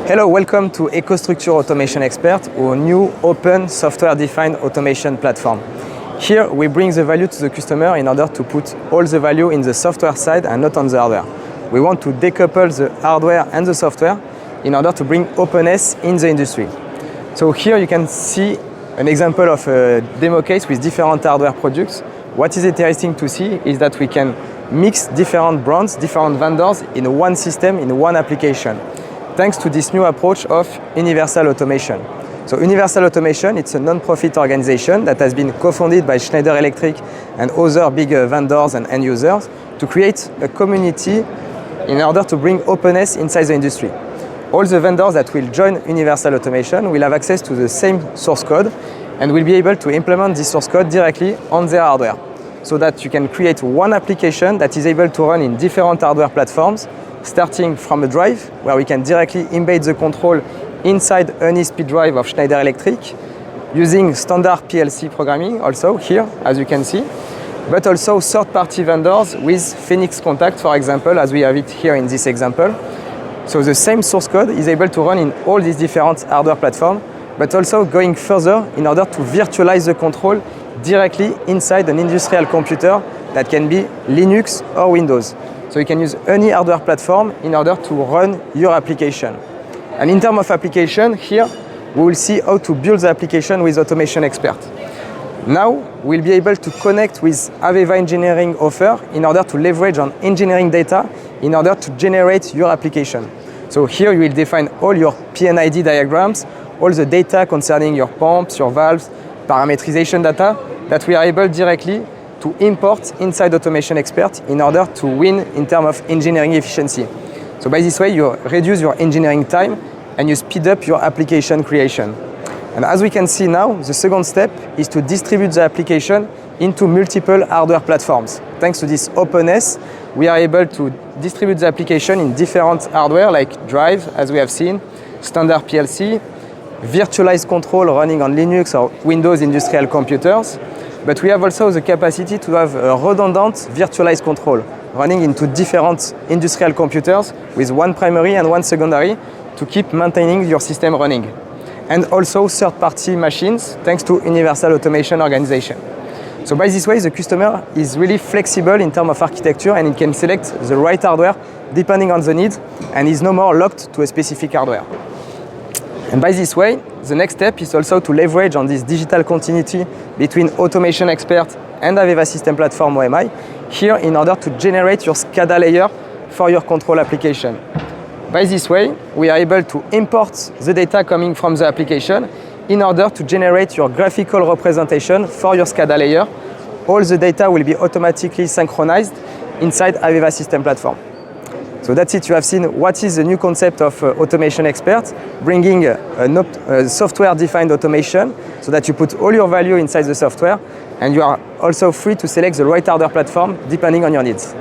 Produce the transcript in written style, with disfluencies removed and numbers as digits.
Hello, welcome to EcoStruxure Automation Expert, our new open software-defined automation platform. Here we bring the value to the customer in order to put all the value in the software side and not on the hardware. We want to decouple the hardware and the software in order to bring openness in the industry. So here you can see an example of a demo case with different hardware products. What is interesting to see is that we can mix different brands, different vendors in one system, in one application, thanks to this new approach of Universal Automation. So Universal Automation, it's a non-profit organization that has been co-founded by Schneider Electric and other big vendors and end users to create a community in order to bring openness inside the industry. All the vendors that will join Universal Automation will have access to the same source code and will be able to implement this source code directly on their hardware, so that you can create one application that is able to run in different hardware platforms, starting from a drive where we can directly embed the control inside any speed drive of Schneider Electric, using standard PLC programming also here, as you can see, but also third-party vendors with Phoenix Contact, for example, as we have it here in this example. So the same source code is able to run in all these different hardware platforms, but also going further in order to virtualize the control directly inside an industrial computer that can be Linux or Windows. So you can use any hardware platform in order to run your application. And in terms of application, here we will see how to build the application with Automation Expert. Now we'll be able to connect with AVEVA engineering offer in order to leverage on engineering data in order to generate your application. So here you will define all your PNID diagrams, all the data concerning your pumps, your valves, parameterization data that we are able directly to import inside Automation Expert in order to win in terms of engineering efficiency. So by this way, you reduce your engineering time and you speed up your application creation. And as we can see now, the second step is to distribute the application into multiple hardware platforms. Thanks to this openness, we are able to distribute the application in different hardware like drive, as we have seen, standard PLC, virtualized control running on Linux or Windows industrial computers. But we have also the capacity to have a redundant virtualized control running into different industrial computers with one primary and one secondary to keep maintaining your system running. And also third-party machines thanks to Universal Automation organization. So by this way, the customer is really flexible in terms of architecture and he can select the right hardware depending on the needs and is no more locked to a specific hardware. And by this way, the next step is also to leverage on this digital continuity between Automation Expert and AVEVA System Platform OMI here in order to generate your SCADA layer for your control application. By this way, we are able to import the data coming from the application in order to generate your graphical representation for your SCADA layer. All the data will be automatically synchronized inside AVEVA System Platform. So that's it, you have seen what is the new concept of Automation Expert, bringing a software-defined automation so that you put all your value inside the software and you are also free to select the right hardware platform depending on your needs.